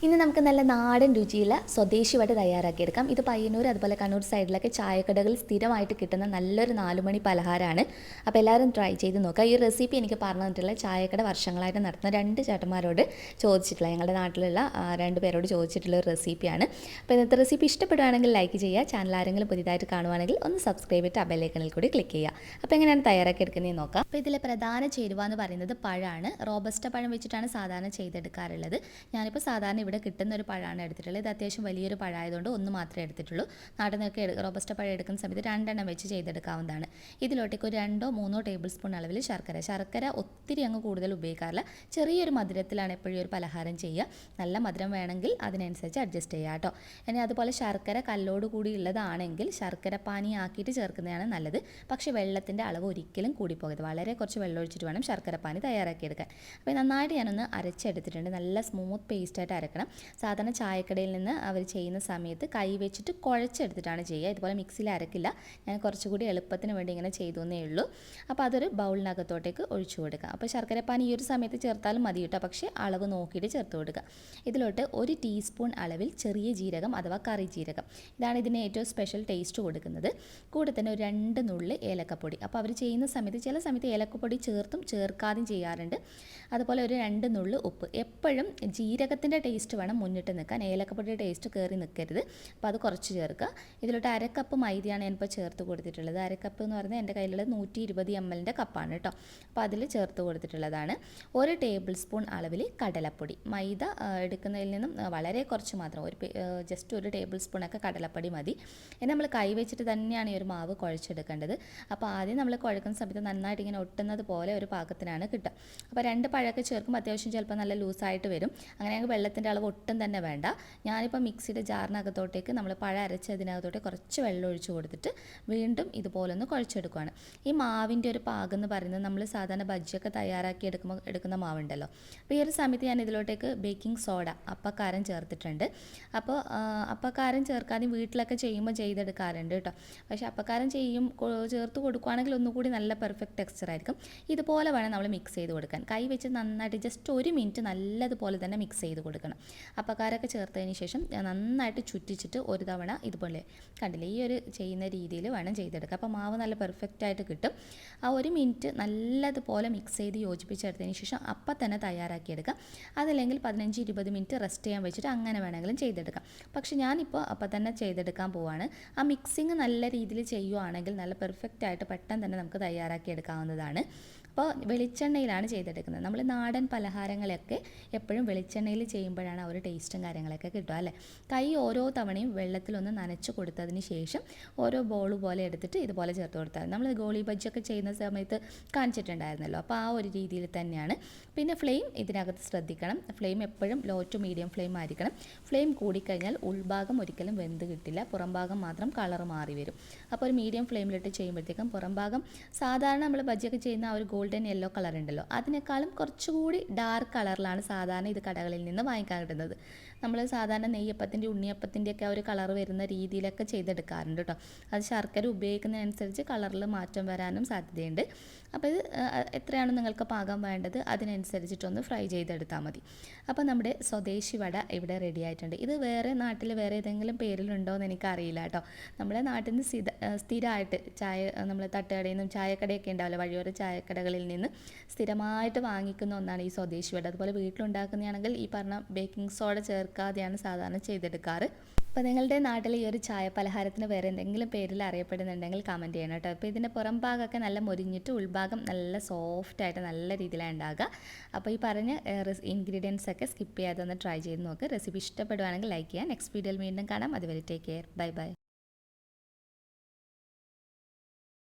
ഇന്ന് നമുക്ക് നല്ല നാടൻ രുചിയുള്ള സ്വദേശി വട തയ്യാറാക്കിയെടുക്കാം. ഇത് പയ്യന്നൂർ അതുപോലെ കണ്ണൂർ സൈഡിലൊക്കെ ചായക്കടകളിൽ സ്ഥിരമായിട്ട് കിട്ടുന്ന നല്ലൊരു 4 മണി പലഹാരമാണ്. അപ്പോൾ എല്ലാവരും ട്രൈ ചെയ്ത് നോക്കുക. ഈ റെസിപ്പി എനിക്ക് പറഞ്ഞു തന്നിട്ടുള്ള ചായക്കട വർഷങ്ങളായിട്ട് നടത്തുന്ന 2 ചേട്ടന്മാരോട് ചോദിച്ചിട്ടുള്ള ഞങ്ങളുടെ നാട്ടിലുള്ള 2 പേരോട് ചോദിച്ചിട്ടുള്ള ഒരു റെസിപ്പിയാണ്. അപ്പോൾ ഇന്നത്തെ റെസിപ്പി ഇഷ്ടപ്പെടുകയാണെങ്കിൽ ലൈക്ക് ചെയ്യുക. ചാനൽ ആരെങ്കിലും പുതിയതായിട്ട് കാണുവാണെങ്കിൽ ഒന്ന് സബ്സ്ക്രൈബ് ചെയ്തിട്ട് ബെല്ലൈക്കണിൽ കൂടി ക്ലിക്ക് ചെയ്യുക. അപ്പോൾ എങ്ങനെയാണ് തയ്യാറാക്കിയെടുക്കുന്നതെന്ന് നോക്കാം. അപ്പോൾ ഇതിലെ പ്രധാന ചേരുവ എന്ന് പറയുന്നത് പഴമാണ്. റോബസ്റ്റ പഴം വെച്ചിട്ടാണ് സാധാരണ ചെയ്തെടുക്കാറുള്ളത്. ഞാനിപ്പോൾ സാധാരണ ഇവിടെ കിട്ടുന്ന ഒരു പഴമാണ് എടുത്തിട്ടുള്ളത്. ഇത് അത്യാവശ്യം വലിയൊരു പഴമായതുകൊണ്ട് ഒന്ന് മാത്രമേ എടുത്തിട്ടുള്ളൂ. നാട്ടിൽ നിന്നൊക്കെ റോബസ്റ്റ പഴം എടുക്കുന്ന സമയത്ത് 2 എണ്ണം വെച്ച് ചെയ്തെടുക്കാവുന്നതാണ്. ഇതിലോട്ടേക്ക് ഒരു 2-3 ടേബിൾ സ്പൂൺ അളവിൽ ശർക്കര ഒത്തിരി അങ്ങ് കൂടുതൽ ഉപയോഗിക്കാറില്ല. ചെറിയൊരു മധുരത്തിലാണ് എപ്പോഴും ഒരു പലഹാരം ചെയ്യുക. നല്ല മധുരം വേണമെങ്കിൽ അതിനനുസരിച്ച് അഡ്ജസ്റ്റ് ചെയ്യുക കേട്ടോ. ഇനി അതുപോലെ ശർക്കര കല്ലോട് കൂടി ഉള്ളതാണെങ്കിൽ ശർക്കര പാനി ആക്കിയിട്ട് ചേർക്കുന്നതാണ് നല്ലത്. പക്ഷേ വെള്ളത്തിൻ്റെ അളവ് ഒരിക്കലും കൂടിപ്പോകരുത്. വളരെ കുറച്ച് വെള്ളം ഒഴിച്ചിട്ട് വേണം ശർക്കര പാനി തയ്യാറാക്കിയെടുക്കാൻ. അപ്പോൾ നന്നായിട്ട് ഞാനൊന്ന് അരച്ചെടുത്തിട്ടുണ്ട്. നല്ല സ്മൂത്ത് പേസ്റ്റായിട്ട് അരക്കണം. സാധാരണ ചായക്കടയിൽ നിന്ന് അവർ ചെയ്യുന്ന സമയത്ത് കൈ വെച്ചിട്ട് കുഴച്ചെടുത്തിട്ടാണ് ചെയ്യുക. ഇതുപോലെ മിക്സിയിൽ അരക്കില്ല. ഞാൻ കുറച്ചുകൂടി എളുപ്പത്തിന് വേണ്ടി ഇങ്ങനെ ചെയ്തു എന്നേ ഉള്ളൂ. അപ്പോൾ അതൊരു ബൗളിനകത്തോട്ടേക്ക് ഒഴിച്ചു കൊടുക്കുക. അപ്പോൾ ശർക്കരപ്പാനി ഈ ഒരു സമയത്ത് ചേർത്താലും മതി കേട്ടോ. പക്ഷേ അളവ് നോക്കിയിട്ട് ചേർത്ത് കൊടുക്കുക. ഇതിലോട്ട് 1 ടീസ്പൂൺ അളവിൽ ചെറിയ ജീരകം അഥവാ കറി ജീരകം, ഇതാണ് ഇതിന് ഏറ്റവും സ്പെഷ്യൽ ടേസ്റ്റ് കൊടുക്കുന്നത്. കൂടെ തന്നെ ഒരു 2 നുള്ളി ഏലക്കപ്പൊടി. അപ്പോൾ അവർ ചെയ്യുന്ന സമയത്ത് ചില സമയത്ത് ഏലക്കപ്പൊടി ചേർത്തും ചേർക്കാതെയും ചെയ്യാറുണ്ട്. അതുപോലെ ഒരു 2 നുള്ളി ഉപ്പ്. എപ്പോഴും ജീരകത്തിൻ്റെ ടേസ്റ്റ് വേണം മുന്നിട്ട് നിൽക്കാൻ, ഏലക്കപ്പൊടിയുടെ ടേസ്റ്റ് കയറി നിൽക്കരുത്. അപ്പോൾ അത് കുറച്ച് ചേർക്കുക. ഇതിലോട്ട് 1/2 കപ്പ് മൈദയാണ് ഞാനിപ്പോൾ ചേർത്ത് കൊടുത്തിട്ടുള്ളത്. 1/2 കപ്പ് എന്ന് പറഞ്ഞാൽ എൻ്റെ കയ്യിലുള്ളത് 120 ml കപ്പാണ് കേട്ടോ. അപ്പോൾ അതിൽ ചേർത്ത് കൊടുത്തിട്ടുള്ളതാണ്. 1 ടേബിൾ സ്പൂൺ അളവിൽ കടലപ്പൊടി. മൈദ എടുക്കുന്നതിൽ നിന്നും വളരെ കുറച്ച് മാത്രം, ജസ്റ്റ് 1 ടേബിൾ സ്പൂണൊക്കെ കടലപ്പൊടി മതി. ഇനി നമ്മൾ കൈ വെച്ചിട്ട് തന്നെയാണ് ഈ ഒരു മാവ് കുഴച്ചെടുക്കേണ്ടത്. അപ്പോൾ ആദ്യം നമ്മൾ കുഴക്കുന്ന സമയത്ത് നന്നായിട്ട് ഇങ്ങനെ ഒട്ടുന്നത് പോലെ ഒരു പാകത്തിനാണ് കിട്ടുക. അപ്പോൾ 2 പഴമൊക്കെ ചേർക്കുമ്പോൾ അത്യാവശ്യം ചിലപ്പോൾ നല്ല ലൂസായിട്ട് വരും. അങ്ങനെയാണെങ്കിൽ വെള്ളത്തിൻ്റെ അളവ് ഒട്ടും തന്നെ വേണ്ട. ഞാനിപ്പോൾ മിക്സിയുടെ ജാറിനകത്തോട്ടേക്ക് നമ്മൾ പഴം അരച്ചതിനകത്തോട്ട് കുറച്ച് വെള്ളം ഒഴിച്ച് കൊടുത്തിട്ട് വീണ്ടും ഇതുപോലെ ഒന്ന് കുഴച്ചെടുക്കുകയാണ്. ഈ മാവിൻ്റെ ഒരു പാകം എന്ന് പറയുന്നത് നമ്മൾ സാധാരണ ബജ്ജിയൊക്കെ തയ്യാറാക്കി എടുക്കുന്ന മാവുണ്ടല്ലോ. അപ്പോൾ ഈ ഒരു സമയത്ത് ഞാൻ ഇതിലോട്ടേക്ക് ബേക്കിംഗ് സോഡ അപ്പക്കാരം ചേർത്തിട്ടുണ്ട്. അപ്പോൾ അപ്പക്കാരം ചേർക്കാതെ വീട്ടിലൊക്കെ ചെയ്യുമ്പോൾ ചെയ്തെടുക്കാറുണ്ട് കേട്ടോ. പക്ഷേ അപ്പക്കാരം ചേർത്ത് കൊടുക്കുകയാണെങ്കിൽ ഒന്നുകൂടി നല്ല പെർഫെക്റ്റ് ടെക്സ്ചർ ആയിരിക്കും. ഇതുപോലെ വേണം നമ്മൾ മിക്സ് ചെയ്ത് കൊടുക്കാൻ. കൈ വെച്ച് നന്നായിട്ട് ജസ്റ്റ് 1 മിനിറ്റ് നല്ലതുപോലെ തന്നെ മിക്സ് ചെയ്ത് കൊടുക്കണം. അപ്പക്കാരൊക്കെ ചേർത്തതിന് ശേഷം നന്നായിട്ട് ചുറ്റിച്ചിട്ട് ഒരു തവണ ഇതുപോലെ കണ്ടില്ലേ, ഈ ഒരു ചെയ്യുന്ന രീതിയിൽ വേണം ചെയ്തെടുക്കുക. അപ്പോൾ മാവ് നല്ല പെർഫെക്റ്റ് ആയിട്ട് കിട്ടും. ആ 1 മിനിറ്റ് നല്ലതുപോലെ മിക്സ് ചെയ്ത് യോജിപ്പിച്ചെടുത്തതിന് ശേഷം അപ്പം തന്നെ തയ്യാറാക്കിയെടുക്കുക. അതല്ലെങ്കിൽ 15-20 മിനിറ്റ് റെസ്റ്റ് ചെയ്യാൻ വെച്ചിട്ട് അങ്ങനെ വേണമെങ്കിലും ചെയ്തെടുക്കാം. പക്ഷേ ഞാനിപ്പോൾ അപ്പം തന്നെ ചെയ്തെടുക്കാൻ പോവാണ്. ആ മിക്സിങ് നല്ല രീതിയിൽ ചെയ്യുവാണെങ്കിൽ നല്ല പെർഫെക്റ്റ് ആയിട്ട് പെട്ടെന്ന് തന്നെ നമുക്ക് തയ്യാറാക്കിയെടുക്കാവുന്നതാണ്. അപ്പോൾ വെളിച്ചെണ്ണയിലാണ് ചെയ്തെടുക്കുന്നത്. നമ്മൾ നാടൻ പലഹാരങ്ങളൊക്കെ എപ്പോഴും വെളിച്ചെണ്ണയിൽ ചെയ്യുമ്പോഴാണ് ആ ഒരു ടേസ്റ്റും കാര്യങ്ങളൊക്കെ കിട്ടുക അല്ലേ. കൈ ഓരോ തവണയും വെള്ളത്തിലൊന്ന് നനച്ച് കൊടുത്തതിന് ശേഷം ഓരോ ബോൾ പോലെ എടുത്തിട്ട് ഇതുപോലെ ചേർത്ത് കൊടുത്താൽ നമ്മൾ ഗോളി ബജ്ജിയൊക്കെ ചെയ്യുന്ന സമയത്ത് കാണിച്ചിട്ടുണ്ടായിരുന്നല്ലോ. അപ്പോൾ ആ ഒരു രീതിയിൽ തന്നെയാണ്. പിന്നെ ഫ്ലെയിം ഇതിനകത്ത് ശ്രദ്ധിക്കണം. ഫ്ലെയിം എപ്പോഴും ലോ ടു മീഡിയം ഫ്ലെയിം ആയിരിക്കണം. ഫ്ലെയിം കൂടിക്കഴിഞ്ഞാൽ ഉൾഭാഗം ഒരിക്കലും വെന്ത് കിട്ടില്ല, പുറം ഭാഗം മാത്രം കളർ മാറി വരും. അപ്പോൾ ഒരു മീഡിയം ഫ്ലെയിമിലിട്ട് ചെയ്യുമ്പോഴത്തേക്കും പുറം ഭാഗം സാധാരണ നമ്മൾ ബജ്ജിയൊക്കെ ചെയ്യുന്ന ആ ഒരു ഗോൾഡൻ യെല്ലോ കളർ ഉണ്ടല്ലോ, അതിനേക്കാളും കുറച്ചുകൂടി ഡാർക്ക് കളറിലാണ് സാധാരണ ഇത് കടകളിൽ നിന്ന് വാങ്ങിക്കാൻ കിട്ടുന്നത്. നമ്മൾ സാധാരണ നെയ്യപ്പത്തിൻ്റെ ഉണ്ണിയപ്പത്തിൻ്റെ ഒക്കെ ഒരു കളർ വരുന്ന രീതിയിലൊക്കെ ചെയ്തെടുക്കാറുണ്ട് കേട്ടോ. അത് ശർക്കര ഉപയോഗിക്കുന്നതനുസരിച്ച് കളറിൽ മാറ്റം വരാനും സാധ്യതയുണ്ട്. അപ്പോൾ ഇത് എത്രയാണ് നിങ്ങൾക്ക് പാകം വേണ്ടത് അതിനനുസരിച്ചിട്ടൊന്ന് ഫ്രൈ ചെയ്തെടുത്താൽ മതി. അപ്പോൾ നമ്മുടെ സ്വദേശി വട ഇവിടെ റെഡി ആയിട്ടുണ്ട്. ഇത് വേറെ നാട്ടിൽ വേറെ ഏതെങ്കിലും പേരിലുണ്ടോ എന്ന് എനിക്കറിയില്ല കേട്ടോ. നമ്മുടെ നാട്ടിൽ നിന്ന് സ്ഥിരമായിട്ട് നമ്മൾ തട്ടുകടയിൽ നിന്നും ചായക്കടയൊക്കെ ഉണ്ടാവില്ല, വഴിയോര ചായക്കടകളിൽ നിന്ന് സ്ഥിരമായിട്ട് വാങ്ങിക്കുന്ന ഒന്നാണ് ഈ സ്വദേശി വട. അതുപോലെ വീട്ടിലുണ്ടാക്കുന്നതാണെങ്കിൽ ഈ പറഞ്ഞ ബേക്കിംഗ് സോഡ ചേർക്കാതെയാണ് സാധാരണ ചെയ്തെടുക്കാറ്. അപ്പോൾ നിങ്ങളുടെ നാട്ടിൽ ഈ ഒരു ചായ പലഹാരത്തിന് വേറെ എന്തെങ്കിലും പേരിൽ അറിയപ്പെടുന്നുണ്ടെങ്കിൽ കമൻറ്റ് ചെയ്യണം കേട്ടോ. അപ്പോൾ ഇതിൻ്റെ പുറം ഭാഗമൊക്കെ നല്ല മൊരിഞ്ഞിട്ട് ഉൾഭാഗം നല്ല സോഫ്റ്റായിട്ട് നല്ല രീതിയിലാണ് ഉണ്ടാകുക. അപ്പോൾ ഈ പറഞ്ഞ ഇൻഗ്രീഡിയൻസ് ഒക്കെ സ്കിപ്പ് ചെയ്യാതെ ഒന്ന് ട്രൈ ചെയ്ത് നോക്ക്. റെസിപ്പി ഇഷ്ടപ്പെടുവാണെങ്കിൽ ലൈക്ക് ചെയ്യുക. നെക്സ്റ്റ് വീഡിയോയിൽ വീണ്ടും കാണാം. അതുവരെ ടേക്ക് കെയർ. Bye bye.